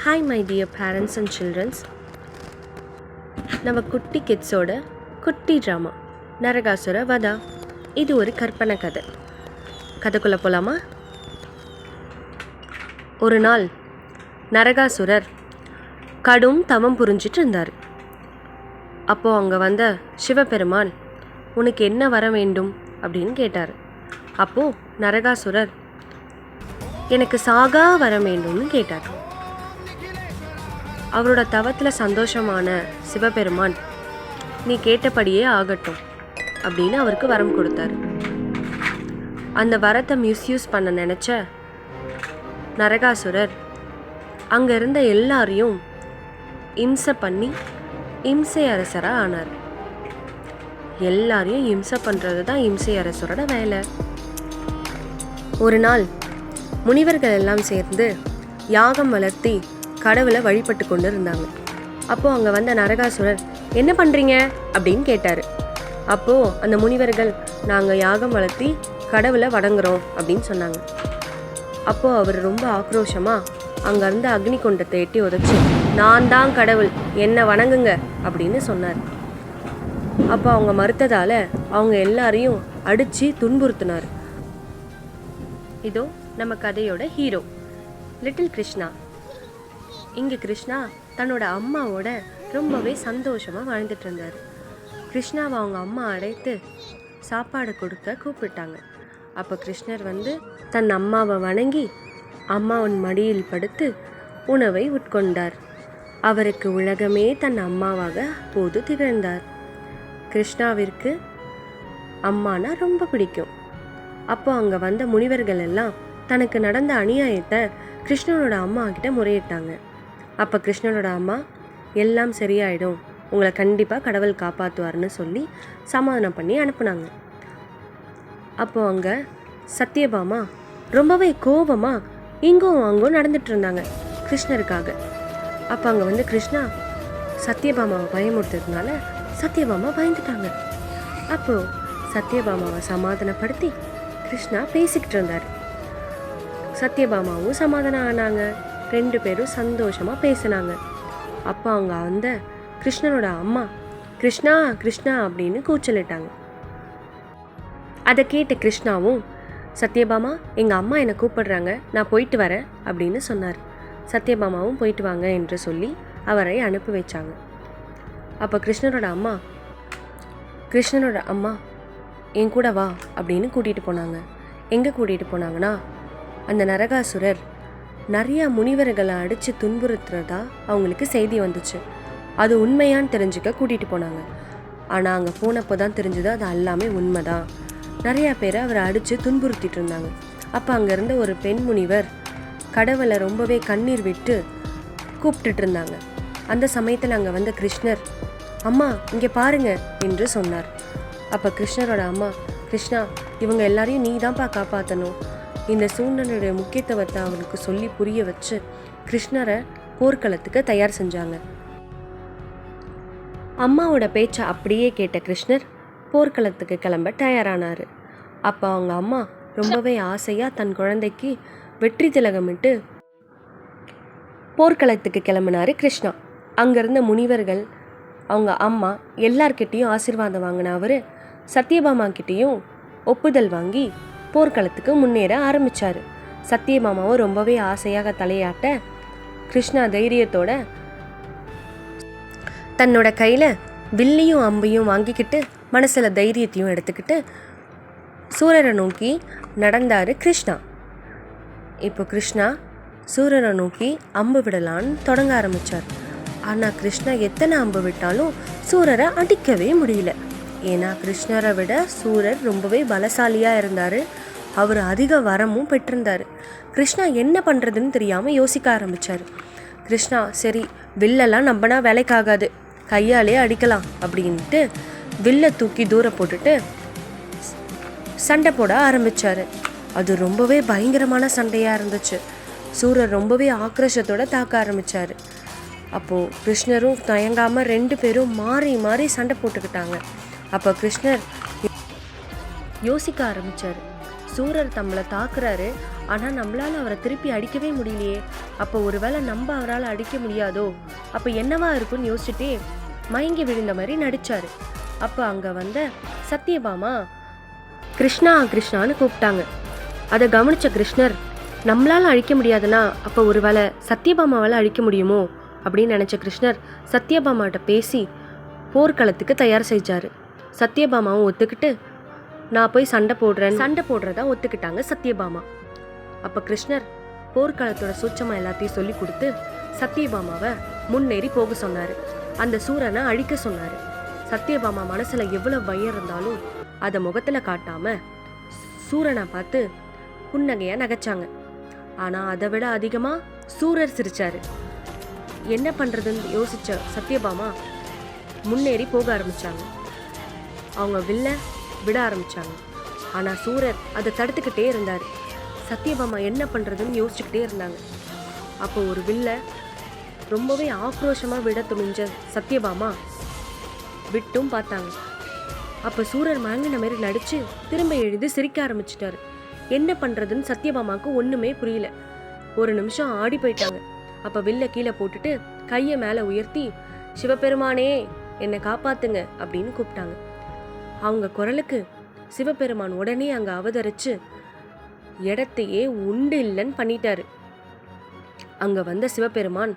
Hi my dear parents and childrens. நம்ம குட்டி கிட்ஸோட குட்டி ட்ராமா நரகாசுர வதா. இது ஒரு கற்பனை கதை. கதைக்குள்ளே போகலாமா? ஒரு நாள் நரகாசுரர் கடும் தவம் புரிஞ்சிட்டு இருந்தார். அப்போது அங்கே வந்த சிவபெருமான், உனக்கு என்ன வர வேண்டும் அப்படின்னு கேட்டார். அப்போது நரகாசுரர், எனக்கு சாகா வர வேண்டும்னு கேட்டார். அவரோட தவத்தில் சந்தோஷமான சிவபெருமான், நீ கேட்டபடியே ஆகட்டும் அப்படின்னு அவருக்கு வரம் கொடுத்தார். அந்த வரத்தை மிஸ்யூஸ் பண்ண நினச்ச நரகாசுரர் அங்கே இருந்த எல்லாரையும் இம்சை பண்ணி இம்சை அரசராக ஆனார். எல்லாரையும் இம்சை பண்ணுறது தான் இம்சை அரசரோட வேலை. ஒரு நாள் முனிவர்கள் எல்லாம் சேர்ந்து யாகம் வளர்த்தி கடவுளை வழிபட்டு கொண்டு இருந்தாங்க. அப்போது அங்கே வந்த நரகாசுரர், என்ன பண்ணுறீங்க அப்படின்னு கேட்டார். அப்போது அந்த முனிவர்கள், நாங்கள் யாகம் வளர்த்தி கடவுளை வணங்குறோம் அப்படின்னு சொன்னாங்க. அப்போது அவர் ரொம்ப ஆக்ரோஷமாக அங்கேருந்து அக்னி குண்டத்தை எட்டி உதச்சி, நான் தான் கடவுள், என்னை வணங்குங்க அப்படின்னு சொன்னார். அப்போ அவங்க மறுத்ததால் அவங்க எல்லாரையும் அடித்து துன்புறுத்தினார். இதோ நம்ம கதையோட ஹீரோ லிட்டில் கிருஷ்ணா. இங்கே கிருஷ்ணா தன்னோட அம்மாவோட ரொம்பவே சந்தோஷமாக வாழ்ந்துட்டு இருந்தார். கிருஷ்ணாவை அவங்க அம்மா அழைத்து சாப்பாடு கொடுக்க கூப்பிட்டாங்க. அப்போ கிருஷ்ணர் வந்து தன் அம்மாவை வணங்கி அம்மாவின் மடியில் படுத்து உணவை உட்கொண்டார். அவருக்கு உலகமே தன் அம்மாவாக அப்போது திகழ்ந்தார். கிருஷ்ணாவிற்கு அம்மானா ரொம்ப பிடிக்கும். அப்போ அங்கே வந்த முனிவர்கள் எல்லாம் தனக்கு நடந்த அநியாயத்தை கிருஷ்ணனோட அம்மா கிட்ட முறையிட்டாங்க. அப்போ கிருஷ்ணனோட அம்மா, எல்லாம் சரியாயிடும், உங்களை கண்டிப்பாக கடவுள் காப்பாற்றுவார்னு சொல்லி சமாதானம் பண்ணி அனுப்புனாங்க. அப்போது அங்கே சத்யபாமா ரொம்பவே கோபமாக இங்கும் அங்கும் நடந்துட்டு இருந்தாங்க கிருஷ்ணருக்காக. அப்போ அங்கே வந்து கிருஷ்ணா சத்யபாமாவை பயமுறுத்துறதுனால சத்யபாமா பயந்துட்டாங்க. அப்போது சத்யபாமாவை சமாதானப்படுத்தி கிருஷ்ணா பேசிக்கிட்டு இருந்தார். சத்யபாமாவும் சமாதானம் ஆனாங்க. 2 பேரும் சந்தோஷமாக பேசினாங்க. அப்போ அவங்க வந்து கிருஷ்ணனோட அம்மா, கிருஷ்ணா கிருஷ்ணா அப்படின்னு கூச்சலிட்டாங்க. அதை கேட்ட கிருஷ்ணாவும், சத்யபாமா எங்கள் அம்மா என்னை கூப்பிடுறாங்க, நான் போயிட்டு வரேன் அப்படின்னு சொன்னார். சத்யபாமாவும் போயிட்டு வாங்க என்று சொல்லி அவரை அனுப்பி வச்சாங்க. அப்போ கிருஷ்ணனோட அம்மா என் கூட வா அப்படின்னு கூட்டிகிட்டு போனாங்க. எங்கே கூட்டிகிட்டு போனாங்கன்னா, அந்த நரகாசுரர் நிறையா முனிவர்களை அடித்து துன்புறுத்துறதா அவங்களுக்கு செய்தி வந்துச்சு. அது உண்மையான்னு தெரிஞ்சுக்க கூட்டிகிட்டு போனாங்க. ஆனால் அங்கே போனப்போ தான் தெரிஞ்சுது அது எல்லாமே உண்மைதான். நிறையா பேரை அவரை அடித்து துன்புறுத்திட்டு இருந்தாங்க. அப்போ அங்கே இருந்த ஒரு பெண் முனிவர் கடவுளை ரொம்பவே கண்ணீர் விட்டு கூப்பிட்டுட்டு இருந்தாங்க. அந்த சமயத்தில் அங்கே வந்த கிருஷ்ணர், அம்மா இங்கே பாருங்க என்று சொன்னார். அப்போ கிருஷ்ணரோட அம்மா, கிருஷ்ணா இவங்க எல்லாரையும் நீ தான்ப்பா காப்பாற்றணும். இந்த சூழ்நிலையுடைய முக்கியத்துவத்தை அவனுக்கு சொல்லி புரிய வச்சு கிருஷ்ணரை போர்க்களத்துக்கு தயார் செஞ்சாங்க. அம்மாவோட பேச்சை அப்படியே கேட்ட கிருஷ்ணர் போர்க்களத்துக்கு கிளம்ப தயாரானார். அப்போ அவங்க அம்மா ரொம்பவே ஆசையாக தன் குழந்தைக்கு வெற்றி திலகமிட்டு போர்க்களத்துக்கு கிளம்பினார் கிருஷ்ணா. அங்கேருந்த முனிவர்கள், அவங்க அம்மா எல்லார்கிட்டேயும் ஆசீர்வாதம் வாங்கின அவர் சத்யபாமா கிட்டேயும் ஒப்புதல் வாங்கி போர்க்களத்துக்கு முன்னேற ஆரம்பித்தார். சத்யபாமாவும் ரொம்பவே ஆசையாக தலையாட்ட கிருஷ்ணா தைரியத்தோட தன்னோட கையில் வில்லையும் அம்பையும் வாங்கிக்கிட்டு மனசில் தைரியத்தையும் எடுத்துக்கிட்டு சூரரை நோக்கி நடந்தார் கிருஷ்ணா. இப்போ கிருஷ்ணா சூரரை நோக்கி அம்பு விடலான்னு தொடங்க ஆரம்பித்தார். ஆனால் கிருஷ்ணா எத்தனை அம்பு விட்டாலும் சூரரை அடிக்கவே முடியல. ஏன்னா கிருஷ்ணரை விட சூரர் ரொம்பவே பலசாலியாக இருந்தார். அவர் அதிக வரமும் பெற்றிருந்தார். கிருஷ்ணா என்ன பண்ணுறதுன்னு தெரியாமல் யோசிக்க ஆரம்பித்தார். கிருஷ்ணா, சரி வில்லெல்லாம் நம்பினா வேலைக்காகாது, கையாலே அடிக்கலாம் அப்படின்ட்டு வில்லை தூக்கி தூரம் போட்டுட்டு சண்டை போட ஆரம்பித்தார். அது ரொம்பவே பயங்கரமான சண்டையாக இருந்துச்சு. சூரர் ரொம்பவே ஆக்ரோஷத்தோடு தாக்க ஆரம்பித்தார். அப்போது கிருஷ்ணரும் தயங்காமல் 2 பேரும் மாறி மாறி சண்டை போட்டுக்கிட்டாங்க. அப்போ கிருஷ்ணர் யோசிக்க ஆரம்பித்தார். சூரர் நம்மளை தாக்குறாரு, ஆனால் நம்மளால் அவரை திருப்பி அடிக்கவே முடியலையே, அப்போ ஒருவேளை நம்ம அவரால் அடிக்க முடியாதோ, அப்போ என்னவா இருக்குன்னு யோசிச்சுட்டே மயங்கி விழுந்த மாதிரி நடிச்சாரு. அப்போ அங்கே வந்த சத்யபாமா கிருஷ்ணா கிருஷ்ணான்னு கூப்பிட்டாங்க. அதை கவனித்த கிருஷ்ணர், நம்மளால் அழிக்க முடியாதுன்னா அப்போ ஒருவேளை சத்யபாமாவால் அழிக்க முடியுமோ அப்படின்னு நினச்ச கிருஷ்ணர் சத்யபாமாட்ட பேசி போர்க்களத்துக்கு தயார் செஞ்சார். சத்யபாமாவும் ஒத்துக்கிட்டு நான் போய் சண்டை போடுறதா ஒத்துக்கிட்டாங்க சத்யபாமா. அப்போ கிருஷ்ணர் போர்க்களத்தோட சூட்சமாக எல்லாத்தையும் சொல்லி கொடுத்து சத்யபாமாவை முன்னேறி போக சொன்னார். அந்த சூரனை அழிக்க சொன்னார். சத்யபாமா மனசில் எவ்வளோ பயம் இருந்தாலும் அதை முகத்தில் காட்டாமல் சூரனை பார்த்து புன்னகையாக நகைச்சாங்க. ஆனால் அதை விட அதிகமாக சூரர் சிரிச்சாரு. என்ன பண்ணுறதுன்னு யோசித்த சத்யபாமா முன்னேறி போக ஆரம்பித்தாங்க. அவங்க வில்ல விட ஆரம்பித்தாங்க. ஆனால் சூரர் அதை தடுத்துக்கிட்டே இருந்தார். சத்யபாமா என்ன பண்ணுறதுன்னு யோசிச்சுக்கிட்டே இருந்தாங்க. அப்போ ஒரு வில்ல ரொம்பவே ஆக்ரோஷமாக விட துணிஞ்ச சத்யபாமா விட்டும் பார்த்தாங்க. அப்போ சூரர் மயங்கின மாதிரி நடித்து திரும்ப எழுதி சிரிக்க ஆரம்பிச்சிட்டாரு. என்ன பண்ணுறதுன்னு சத்யபாமாவுக்கு ஒன்றுமே புரியல. ஒரு நிமிஷம் ஆடி போயிட்டாங்க. அப்போ வில்ல கீழே போட்டுட்டு கையை மேலே உயர்த்தி, சிவபெருமானே என்னை காப்பாத்துங்க அப்படின்னு கூப்பிட்டாங்க. அவங்க குரலுக்கு சிவபெருமான் உடனே அங்கே அவதரிச்சு இடத்தையே உண்டு இல்லைன்னு பண்ணிட்டாரு. அங்கே வந்த சிவபெருமான்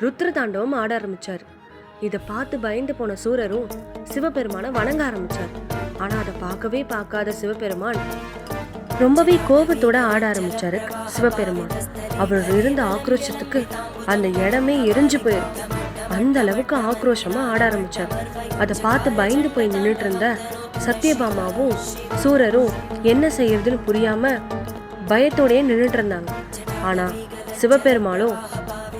ருத்ர தாண்டவம் ஆட ஆரம்பிச்சார். இதை பார்த்து பயந்து போன சூரரும் சிவபெருமானை வணங்க ஆரம்பிச்சார். ஆனால் அதை பார்க்கவே பார்க்காத சிவபெருமான் ரொம்பவே கோபத்தோட ஆட ஆரம்பிச்சாரு. சிவபெருமான் அவர் இருந்த ஆக்ரோஷத்துக்கு அந்த இடமே எரிஞ்சு போயிருக்கு. அந்த அளவுக்கு ஆக்ரோஷமா ஆட ஆரம்பிச்சார். அதை பார்த்து பயந்து போய் நின்றுட்டு இருந்த சத்யபாமாவும் சூரரும் என்ன செய்யறதுன்னு புரியாம பயத்தோடயே நின்றுட்டு இருந்தாங்க. ஆனா சிவபெருமானும்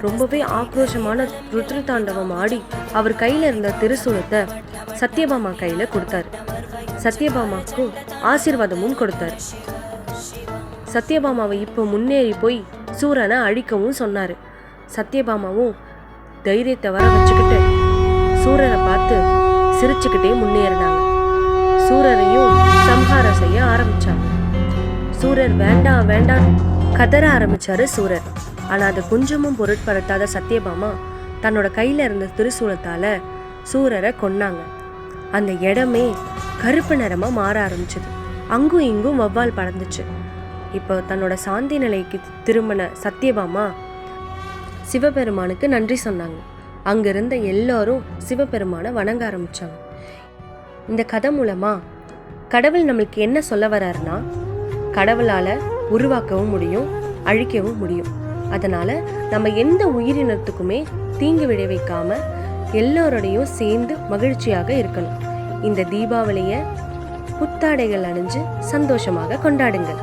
ரொம்பவே ஆக்ரோஷமான ருத்ர தாண்டவம் ஆடி அவர் கையில இருந்த திருசூலத்தை சத்யபாமா கையில கொடுத்தாரு. சத்யபாமாவுக்கு ஆசீர்வாதமும் கொடுத்தாரு. சத்யபாமாவை இப்போ முன்னேறி போய் சூரனை அழிக்கவும் சொன்னாரு. சத்யபாமாவும் தைரியத்தை வர வச்சுக்கிட்டு சூரரை பார்த்து சிரிச்சுக்கிட்டே முன்னேறினாங்க. சூரரையும் சம்ஹாரம் செய்ய ஆரம்பிச்சாங்க. சூரர் வேண்டாம் வேண்டாம் கதற ஆரம்பிச்சாரு சூரர். ஆனா அதை கொஞ்சமும் பொருட்படுத்தாத சத்யபாமா தன்னோட கையில இருந்த திருசூலத்தால சூரரை கொன்னாங்க. அந்த இடமே கருப்பு நிறமா மாற ஆரம்பிச்சது. அங்கும் இங்கும் வௌவால் பறந்துச்சு. இப்போ தன்னோட சாந்தி நிலைக்கு திரும்பின சத்யபாமா சிவபெருமானுக்கு நன்றி சொன்னாங்க. அங்கிருந்த எல்லாரும் சிவபெருமானை வணங்க ஆரம்பிச்சாங்க. இந்த கதை மூலமா கடவுள் நம்மளுக்கு என்ன சொல்ல வர்றாருன்னா, கடவுளால உருவாக்கவும் முடியும், அழிக்கவும் முடியும். அதனால நம்ம எந்த உயிரினத்துக்குமே தீங்கு விளைவிக்காம எல்லோரோடையும் சேர்ந்து மகிழ்ச்சியாக இருக்கணும். இந்த தீபாவளியை புத்தாடைகள் அணிஞ்சு சந்தோஷமாக கொண்டாடுங்கள்.